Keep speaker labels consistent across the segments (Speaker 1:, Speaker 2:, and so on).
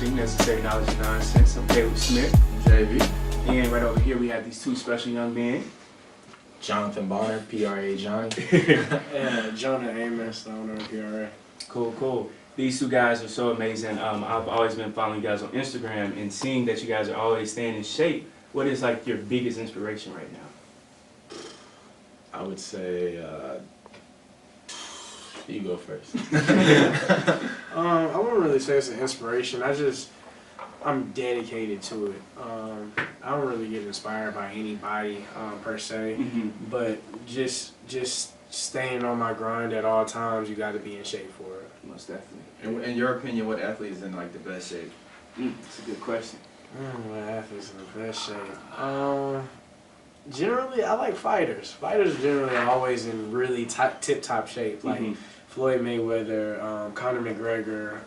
Speaker 1: watching Necessary Knowledge and Nonsense. I'm Caleb Smith.
Speaker 2: JV.
Speaker 1: And right over here we have these two special young men.
Speaker 2: Jonathan Bonner, PRA Johnny.
Speaker 3: And Jonah, Amos, the owner of PRA.
Speaker 1: Cool. These two guys are so amazing. I've always been following you guys on Instagram and seeing that you guys are always staying in shape. What is like your biggest inspiration right now?
Speaker 2: I would say, you go first.
Speaker 3: I wouldn't really say it's an inspiration. I'm dedicated to it. I don't really get inspired by anybody per se, but just staying on my grind at all times. You got to be in shape for it.
Speaker 1: Most definitely.
Speaker 4: And in your opinion, what athlete is in like the best shape?
Speaker 1: That's a good question.
Speaker 3: What athletes in the best shape? Generally, I like fighters. Fighters are generally always in really tip-top shape. Like Floyd Mayweather, Conor McGregor,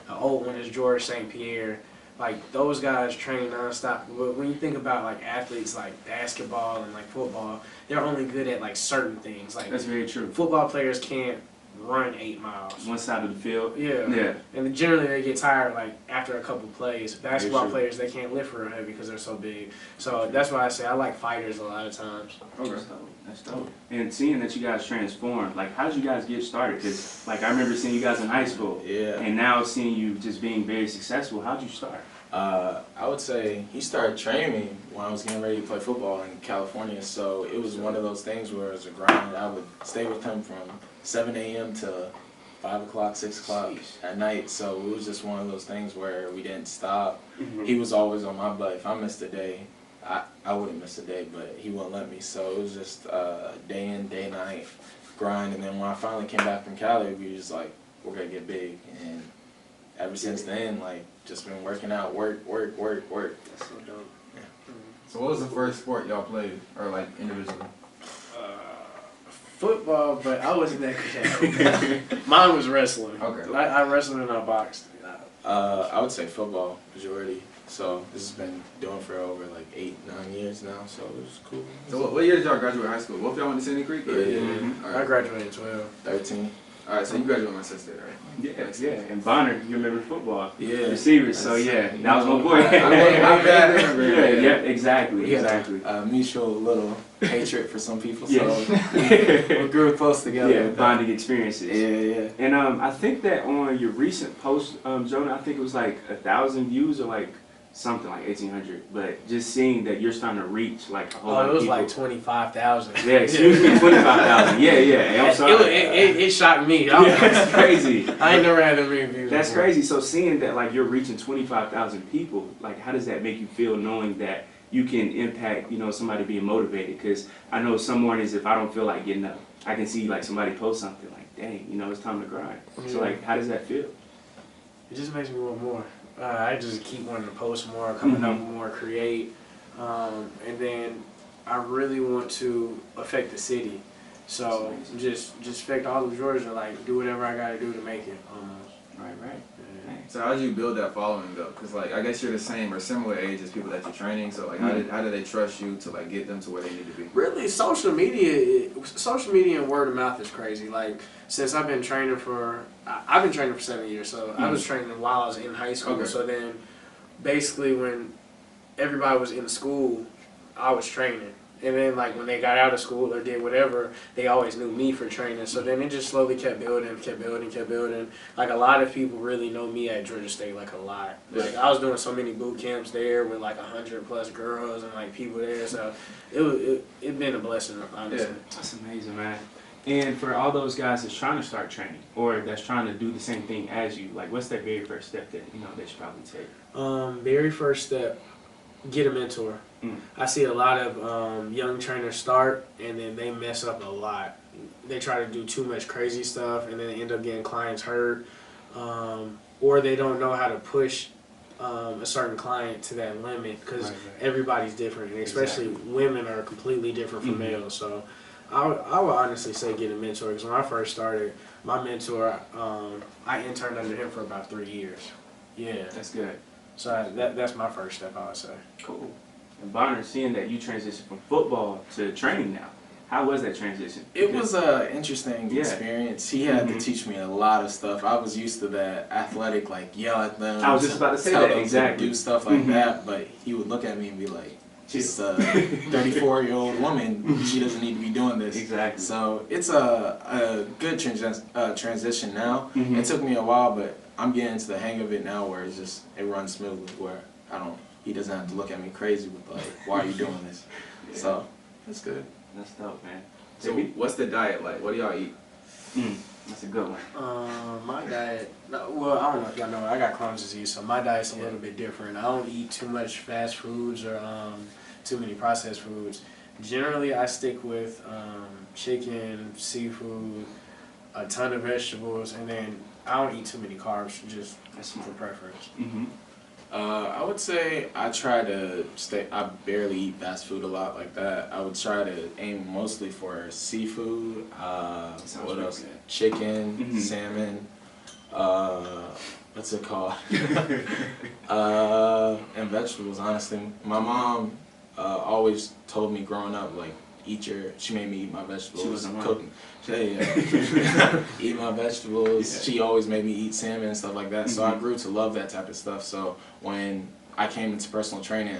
Speaker 3: the old one is George St. Pierre. Like, those guys train nonstop. But when you think about like athletes like basketball and like football, they're only good at like certain things. Like,
Speaker 1: That's very true.
Speaker 3: football players can't run 8 miles.
Speaker 1: One side of the field.
Speaker 3: Yeah. And generally they get tired like after a couple plays. Basketball players, they can't lift real heavy because they're so big. So that's why I say I like fighters a lot of times.
Speaker 1: Okay. That's dope. And seeing that you guys transformed, like how did you guys get started? Because like I remember seeing you guys in high school.
Speaker 2: Yeah.
Speaker 1: And now seeing you just being very successful. How'd you start?
Speaker 2: I would say he started training me when I was getting ready to play football in California. So it was one of those things where it was a grind. I would stay with him from 7 a.m. to 5 o'clock, 6 o'clock at night. So it was just one of those things where we didn't stop. He was always on my butt. If I missed a day, I wouldn't miss a day, but he wouldn't let me. So it was just day in, day night grind. And then when I finally came back from Cali, we were just like, we're going to get big. And ever since then, like, just been working out, work.
Speaker 3: That's so dope.
Speaker 2: Yeah.
Speaker 4: So what was the first sport y'all played, or like individually?
Speaker 3: Football, but I wasn't that good at it. Mine was wrestling.
Speaker 4: Okay.
Speaker 3: I wrestled and I boxed.
Speaker 2: I would say football, majority. So this has been doing for over like 8-9 years now, so it was cool.
Speaker 4: So what year did y'all graduate high school? Both y'all went to Sandy Creek? Or?
Speaker 2: Yeah.
Speaker 4: All
Speaker 3: I
Speaker 4: right.
Speaker 3: graduated 12.
Speaker 2: 13.
Speaker 4: All right, so you graduated with my sister, right?
Speaker 1: Yeah. And Bonner, you remember football.
Speaker 2: Yeah.
Speaker 1: Receivers, so yeah, that was my boy.
Speaker 2: Yeah,
Speaker 1: Exactly.
Speaker 2: Mutual little hatred for some people, so
Speaker 1: Yeah.
Speaker 2: we grew close together.
Speaker 1: Yeah, bonding experiences.
Speaker 2: Yeah.
Speaker 1: And I think that on your recent post, Jonah, I think it was like 1,000 views or like something like 1,800. But just seeing that you're starting to reach like a whole lot
Speaker 3: Oh,
Speaker 1: of
Speaker 3: it was
Speaker 1: people.
Speaker 3: like 25,000.
Speaker 1: Yeah, excuse me, 25,000. Yeah. I'm sorry.
Speaker 3: It shocked me.
Speaker 1: That's crazy.
Speaker 3: I ain't never had that many views.
Speaker 1: That's
Speaker 3: before.
Speaker 1: crazy. So seeing that like you're reaching 25,000 people, like how does that make you feel knowing that you can impact, somebody being motivated? Because I know some mornings if I don't feel like getting up, I can see like somebody post something like, dang, it's time to grind. So like, how does that feel?
Speaker 3: It just makes me want more. I just keep wanting to post more, coming up with more, create, and then I really want to affect the city. So just affect all of Georgia, like do whatever I gotta do to make it.
Speaker 1: Right.
Speaker 3: Yeah.
Speaker 4: So how did you build that following though? Because like I guess you're the same or similar age as people that you're training. So like how did they trust you to like get them to where they need to be?
Speaker 3: Really, social media and word of mouth is crazy. Like since I've been training for 7 years, so I was training while I was in high school.
Speaker 4: Okay.
Speaker 3: So then, basically, when everybody was in school, I was training. And then, like, when they got out of school or did whatever, they always knew me for training. So then it just slowly kept building. Like, a lot of people really know me at Georgia State, like, a lot. Like, I was doing so many boot camps there with, like, 100+ girls and, like, people there. So it been a blessing, honestly.
Speaker 4: Yeah.
Speaker 1: That's amazing, man. And for all those guys that's trying to start training or that's trying to do the same thing as you, like, what's that very first step that, they should probably take?
Speaker 3: Very first step, get a mentor. I see a lot of young trainers start and then they mess up a lot. They try to do too much crazy stuff and then they end up getting clients hurt, or they don't know how to push a certain client to that limit because everybody's different, and especially women are completely different from males. So I would honestly say get a mentor, because when I first started, my mentor, I interned under him for about 3 years. Yeah.
Speaker 1: That's good.
Speaker 3: So that's my first step, I would say.
Speaker 1: Cool. And Bonner, seeing that you transitioned from football to training now, How was that transition?
Speaker 2: It was an interesting
Speaker 1: Yeah.
Speaker 2: experience. He had
Speaker 1: Mhm.
Speaker 2: to teach me a lot of stuff. I was used to that athletic, like yell at them.
Speaker 1: I was just about to say
Speaker 2: tell
Speaker 1: that,
Speaker 2: them to
Speaker 1: exactly.
Speaker 2: do stuff like
Speaker 1: Mhm.
Speaker 2: that, but he would look at me and be like, "She's a 34-year-old woman. She doesn't need to be doing this."
Speaker 1: Exactly.
Speaker 2: So it's a good transition now.
Speaker 1: Mhm.
Speaker 2: It took me a while, but I'm getting into the hang of it now, where it runs smoothly. Where he doesn't have to look at me crazy with like, "Why are you doing this?"
Speaker 1: Yeah.
Speaker 2: So it's good.
Speaker 1: That's dope, man.
Speaker 4: So what's the diet like? What do y'all eat?
Speaker 1: That's a good one.
Speaker 3: My diet, well, I don't know if y'all know, I got Crohn's disease, so my diet's a little bit different. I don't eat too much fast foods or too many processed foods. Generally, I stick with chicken, seafood, a ton of vegetables, and then I don't eat too many carbs, just
Speaker 1: That's
Speaker 3: for
Speaker 1: smart.
Speaker 3: preference.
Speaker 1: Mm-hmm.
Speaker 2: I would say I try to I barely eat fast food a lot like that. I would try to aim mostly for seafood.
Speaker 1: Sounds
Speaker 2: What
Speaker 1: pretty
Speaker 2: else?
Speaker 1: good.
Speaker 2: Chicken,
Speaker 1: Mhm.
Speaker 2: salmon. What's it called? And vegetables. Honestly, my mom always told me growing up, like, she made me eat my vegetables.
Speaker 1: She wasn't
Speaker 2: cook.
Speaker 1: wrong.
Speaker 2: Eat my vegetables.
Speaker 1: Yeah.
Speaker 2: She always made me eat salmon and stuff like that. So I
Speaker 1: Mhm.
Speaker 2: grew to love that type of stuff. So when I came into personal training,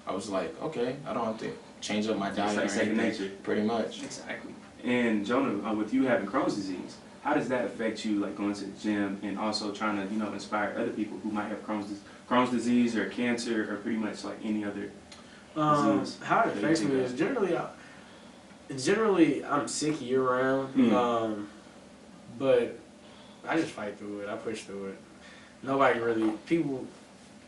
Speaker 2: I was like, okay, I don't have to change up my
Speaker 1: It's
Speaker 2: diet
Speaker 1: like
Speaker 2: or
Speaker 1: second
Speaker 2: anything.
Speaker 1: nature.
Speaker 2: Pretty much.
Speaker 1: Exactly. And Jonah, with you having Crohn's disease, how does that affect you, like going to the gym and also trying to, inspire other people who might have Crohn's disease or cancer or pretty much like any other disease?
Speaker 3: How it
Speaker 1: that you
Speaker 3: affects
Speaker 1: think
Speaker 3: me
Speaker 1: of?
Speaker 3: is generally I'm sick year round,
Speaker 1: Mm.
Speaker 3: but I just fight through it. I push through it. People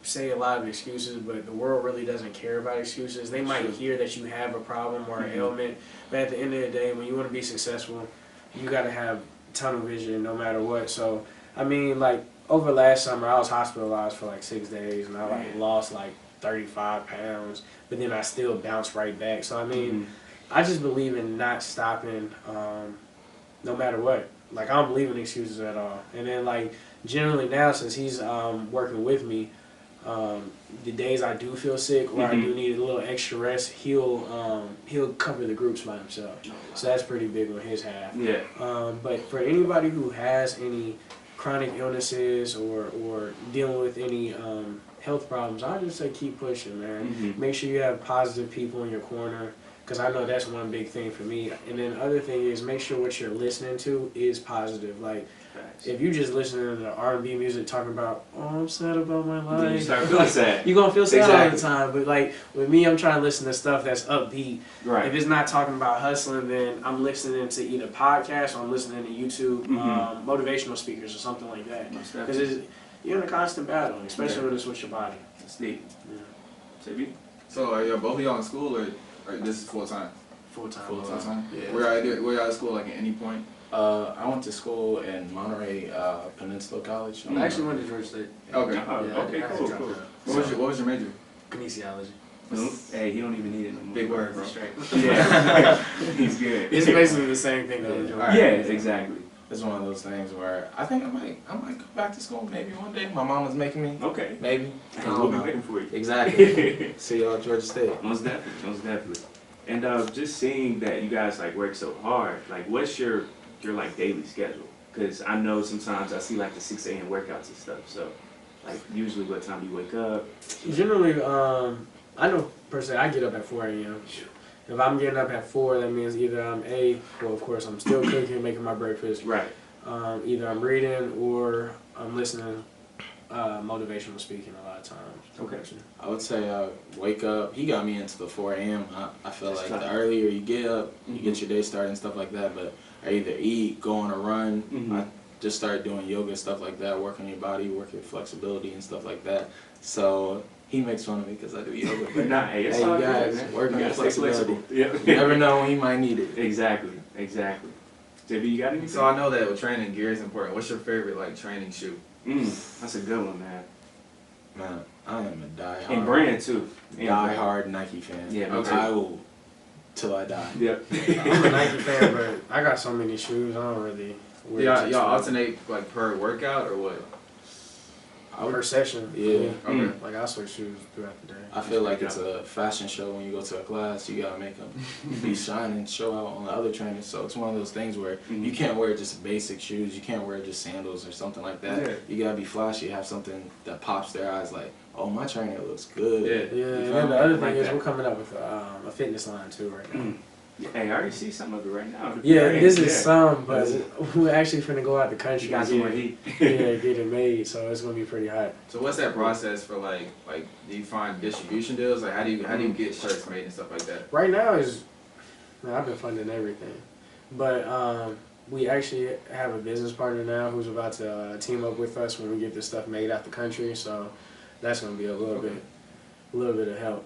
Speaker 3: say a lot of excuses, but the world really doesn't care about excuses. They might
Speaker 1: Sure.
Speaker 3: hear that you have a problem or an
Speaker 1: Mhm.
Speaker 3: ailment, but at the end of the day, when you want to be successful, you got to have tunnel vision no matter what. So, I mean, like, over last summer, I was hospitalized for like 6 days, and I lost like 35 pounds, but then I still bounced right back. So, I mean,
Speaker 1: Mhm.
Speaker 3: I just believe in not stopping no matter what. Like, I don't believe in excuses at all. And then, like, generally now, since he's working with me, the days I do feel sick or I do need a little extra rest, he'll cover the groups by himself. So that's pretty big on his half.
Speaker 1: Yeah.
Speaker 3: But for anybody who has any chronic illnesses or dealing with any health problems, I just say keep pushing, man.
Speaker 1: Mhm.
Speaker 3: Make sure you have positive people in your corner, because I know that's one big thing for me. And then the other thing is make sure what you're listening to is positive. Like,
Speaker 1: Facts.
Speaker 3: if you just listening to R&B music talking about, oh, I'm sad about my life,
Speaker 1: Then you start feeling sad.
Speaker 3: you're going to feel sad all the
Speaker 1: Exactly.
Speaker 3: time. But, like, with me, I'm trying to listen to stuff that's upbeat.
Speaker 1: Right.
Speaker 3: If it's not talking about hustling, then I'm listening to either podcasts or I'm listening to YouTube motivational speakers or something like that.
Speaker 1: Most definitely.
Speaker 3: Because you're in a constant battle, especially when it's with your body.
Speaker 1: That's deep.
Speaker 3: Yeah.
Speaker 1: JB?
Speaker 4: So are y'all both of y'all in school or this is full time?
Speaker 3: Full time.
Speaker 4: Full time.
Speaker 3: Yeah.
Speaker 4: Were y'all at school like at any point?
Speaker 2: I went to school in Monterey Peninsula College.
Speaker 3: I actually went to Georgia State.
Speaker 4: Okay.
Speaker 1: Oh,
Speaker 3: Yeah,
Speaker 1: okay,
Speaker 3: I
Speaker 1: cool,
Speaker 3: dropped
Speaker 1: cool.
Speaker 3: out.
Speaker 4: What was your major?
Speaker 3: Kinesiology.
Speaker 1: Hey, he don't even need it no more.
Speaker 4: Big word, bro.
Speaker 3: Straight.
Speaker 1: Yeah. He's good.
Speaker 3: It's basically the same thing though.
Speaker 2: Yeah.
Speaker 3: Georgia.
Speaker 1: Yeah, exactly.
Speaker 2: It's one of those things where I think I might go back to school maybe one day. My mom was making me.
Speaker 1: Okay.
Speaker 2: Maybe.
Speaker 1: We'll be waiting for you.
Speaker 2: Exactly. See y'all at Georgia State.
Speaker 1: Most definitely, most definitely. And just seeing that you guys like work so hard, like what's your like daily schedule? Because I know sometimes I see like the 6 a.m. workouts and stuff. So like usually what time do you wake up?
Speaker 3: Generally, I know per se I get up at 4 a.m. If I'm getting up at 4, that means either well, of course I'm still cooking, making my breakfast.
Speaker 1: Right.
Speaker 3: Either I'm reading or I'm listening motivational speaking a lot of times.
Speaker 1: Okay.
Speaker 2: I would say wake up. He got me into the 4 a.m. I feel
Speaker 1: That's
Speaker 2: like
Speaker 1: tough.
Speaker 2: the earlier you get up, you get your day started and stuff like that. But I either eat, go on a run.
Speaker 1: Mhm.
Speaker 2: I just started doing yoga, stuff like that, work on your body, work your flexibility and stuff like that. So he makes fun of me because I do yoga.
Speaker 1: But nah, hey, it's
Speaker 2: Hey,
Speaker 1: all
Speaker 2: you guys,
Speaker 1: good, man.
Speaker 2: work on
Speaker 1: You
Speaker 2: your
Speaker 1: gotta stay
Speaker 2: flexibility.
Speaker 1: flexible.
Speaker 2: You
Speaker 1: Yeah.
Speaker 2: never know when he might need it.
Speaker 1: Exactly. Exactly. JB, you got anything?
Speaker 4: So I know that with training, gear is important. What's your favorite like training shoe?
Speaker 1: That's a good one, man.
Speaker 2: Man, I am a diehard.
Speaker 1: And brand too. And brand.
Speaker 2: Diehard Nike fan.
Speaker 1: Yeah, me
Speaker 4: Okay.
Speaker 1: too.
Speaker 2: I will till I die.
Speaker 1: Yep.
Speaker 3: I'm a Nike fan, but I got so many shoes. I don't really. wear
Speaker 4: Y'all
Speaker 3: just one.
Speaker 4: alternate like per workout or what?
Speaker 3: Per session.
Speaker 2: Yeah.
Speaker 4: Okay.
Speaker 3: Like I switch shoes throughout the day.
Speaker 2: I feel like it's a fashion show when you go to a class. You gotta make them be shining, show out on the other trainers. So it's one of those things where you can't wear just basic shoes. You can't wear just sandals or something like that.
Speaker 1: Yeah.
Speaker 2: You gotta be flashy. Have something that pops their eyes. Like, oh, my trainer looks good.
Speaker 3: Yeah,
Speaker 2: You
Speaker 3: and
Speaker 2: feel
Speaker 3: then
Speaker 2: me?
Speaker 3: the other
Speaker 1: Like
Speaker 3: thing is
Speaker 1: that.
Speaker 3: we're coming up with a fitness line too right now.
Speaker 1: Hey, I already see some of it right now.
Speaker 3: Yeah, this is
Speaker 1: Yeah.
Speaker 3: some, but we're actually finna go out the country
Speaker 1: You got
Speaker 3: and
Speaker 1: some more
Speaker 3: get
Speaker 1: heat.
Speaker 3: get it made, so it's gonna be pretty hot.
Speaker 4: So what's that process for like do you find distribution deals? Like how do you get shirts made and stuff like that?
Speaker 3: Right now is, man, I've been funding everything, but we actually have a business partner now who's about to team up with us when we get this stuff made out the country. So that's gonna be a little bit of help.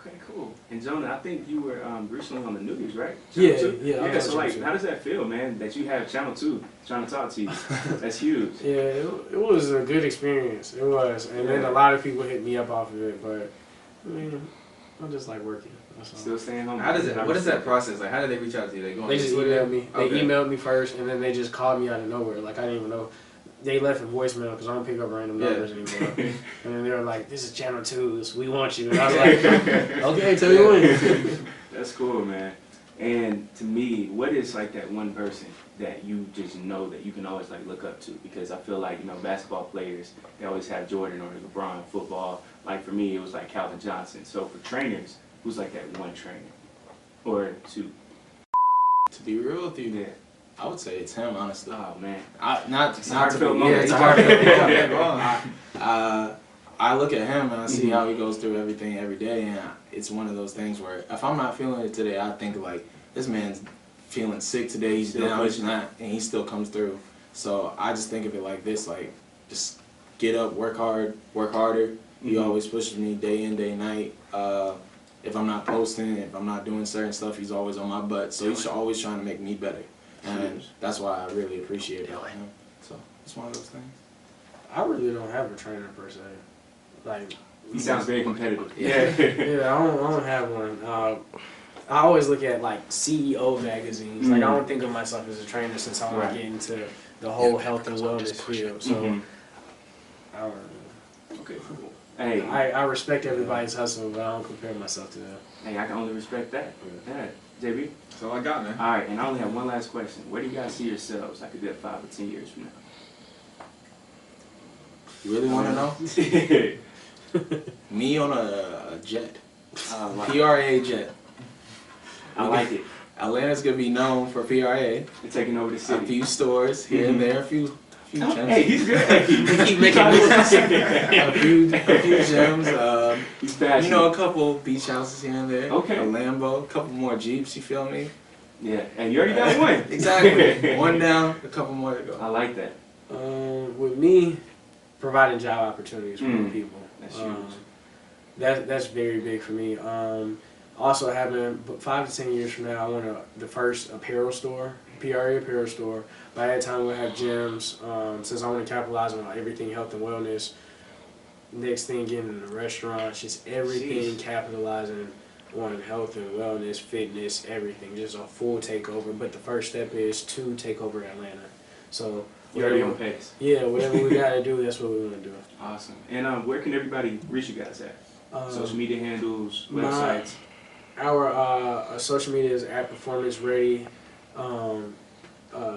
Speaker 1: Okay, cool. And Jonah, I think you were recently on the news, right?
Speaker 3: Yeah,
Speaker 1: Channel 2?
Speaker 3: yeah, I
Speaker 1: Yeah,
Speaker 3: was
Speaker 1: so
Speaker 3: on
Speaker 1: like,
Speaker 3: Channel 2.
Speaker 1: how does that feel, man, that you have Channel 2 trying to talk to you? That's huge.
Speaker 3: Yeah, it was a good experience. It was, and then a lot of people hit me up off of it, but I mean, I just like working. That's all.
Speaker 1: Still staying home.
Speaker 4: How does it? What is that process? Like how do they reach out to you? They go on
Speaker 3: They just
Speaker 4: Twitter?
Speaker 3: emailed me. They
Speaker 4: Okay.
Speaker 3: emailed me first, and then they just called me out of nowhere. Like I didn't even know. They left a voicemail because I don't pick up random numbers anymore. And then they were like, "This is Channel 2. We want you." And I was like, "Okay, tell me when."
Speaker 1: That's cool, man. And to me, what is like that one person that you just know that you can always like look up to? Because I feel like, you know, basketball players, they always have Jordan or LeBron. Football, like for me, it was like Calvin Johnson. So for trainers, who's like that one trainer or two?
Speaker 2: To be real with you,
Speaker 1: Yeah.
Speaker 2: I would say it's him, honestly.
Speaker 1: Oh man.
Speaker 2: Not
Speaker 1: a
Speaker 2: to
Speaker 1: heartfelt
Speaker 2: be,
Speaker 1: moment.
Speaker 2: yeah, it's a heartfelt
Speaker 1: Yeah.
Speaker 2: moment. I look at him and I see how he goes through everything every day, and it's one of those things where if I'm not feeling it today, I think like this man's feeling sick today. He's
Speaker 1: Still
Speaker 2: down, he's
Speaker 1: pushing.
Speaker 2: not, and he still comes through. So I just think of it like this: like just get up, work hard, work harder. He always pushes me day in, day night. If I'm not posting, if I'm not doing certain stuff, he's always on my butt. So he's always trying to make me better. And that's why I really appreciate it. So it's one of those things.
Speaker 3: I really don't have a trainer per se. Like
Speaker 1: He sounds very competitive.
Speaker 2: Yeah.
Speaker 3: yeah, I don't have one. I always look at like CEO magazines. Like I don't think of myself as a trainer since I want to get into the whole health and wellness field. So I don't know.
Speaker 1: Okay, cool. Hey,
Speaker 3: I respect everybody's hustle, but I don't compare myself to them.
Speaker 1: hey, I can only respect that. Yeah, JB.
Speaker 4: That's all I got, man.
Speaker 1: All right, and I only have one last question. Where do you guys see yourselves like a good 5 or 10 years from now?
Speaker 2: You really want to know?
Speaker 1: I
Speaker 2: Me on a jet.
Speaker 1: like
Speaker 2: PRA jet.
Speaker 1: it.
Speaker 2: Atlanta's going to be known for PRA.
Speaker 1: You're taking over the
Speaker 2: A
Speaker 1: city.
Speaker 2: few stores here and there, a few gems.
Speaker 1: Hey, he's good. Hey,
Speaker 3: Keep making moves.
Speaker 2: a few gems.
Speaker 1: He's passionate.
Speaker 2: You know, a couple beach houses here and there.
Speaker 1: Okay.
Speaker 2: A Lambo, a couple more Jeeps, you feel me?
Speaker 1: Yeah, and you already got one.
Speaker 2: Exactly. One down, a couple more to go.
Speaker 1: I like that.
Speaker 3: With me, providing job opportunities for more people.
Speaker 1: That's huge.
Speaker 3: That's very big for me. Also having 5 to 10 years from now, I want the first apparel store, PRA apparel store. By that time, we'll have gyms. Since I want to capitalize on everything health and wellness. Next thing, getting in the restaurants, just everything capitalizing on health and wellness, fitness, everything. Just a full takeover. But the first step is to take over Atlanta. So
Speaker 1: You're already on pace.
Speaker 3: yeah, whatever we gotta do, that's what we want to do.
Speaker 1: Awesome. And where can everybody reach you guys at? Social media handles, websites.
Speaker 3: Our social media is at Performance Ready.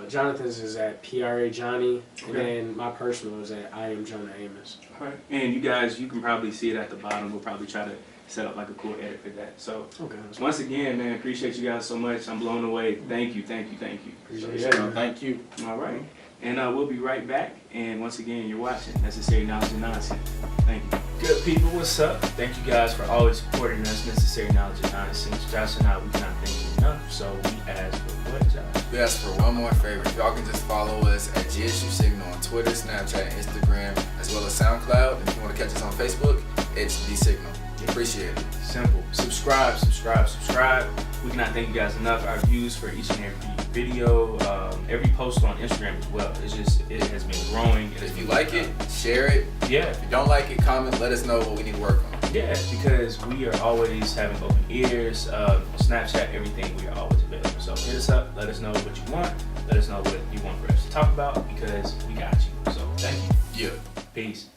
Speaker 3: Jonathan's is at PRA Johnny, and then my personal is at I am Jonah Amos.
Speaker 1: All right. And you guys, you can probably see it at the bottom. We'll probably try to set up like a cool edit for that. So
Speaker 3: Okay.
Speaker 1: once again, man, appreciate you guys so much. I'm blown away. Thank you.
Speaker 3: Appreciate it.
Speaker 2: Thank you.
Speaker 1: All right. And we'll be right back. And once again, you're watching Necessary Knowledge and Nonsense. Thank you. Good people, what's up? Thank you guys for always supporting us. Necessary Knowledge and Nonsense. Josh and I, we cannot thank you enough. So we ask for what, Josh?
Speaker 4: We ask for one more favor. If y'all can just follow us at GSU Signal on Twitter, Snapchat, Instagram, as well as SoundCloud. If you want to catch us on Facebook, it's The Signal. Appreciate it.
Speaker 1: Simple. Subscribe. We cannot thank you guys enough. Our views for each and every video, every post on Instagram as well. It has been growing.
Speaker 4: If you like it, share it.
Speaker 1: Yeah.
Speaker 4: If you don't like it, comment. Let us know what we need to work on.
Speaker 1: Yeah, because we are always having open ears, Snapchat, everything. We are always available. So hit us up. Let us know what you want. Let us know what you want for us to talk about because we got you. So thank you.
Speaker 4: Yeah.
Speaker 1: Peace.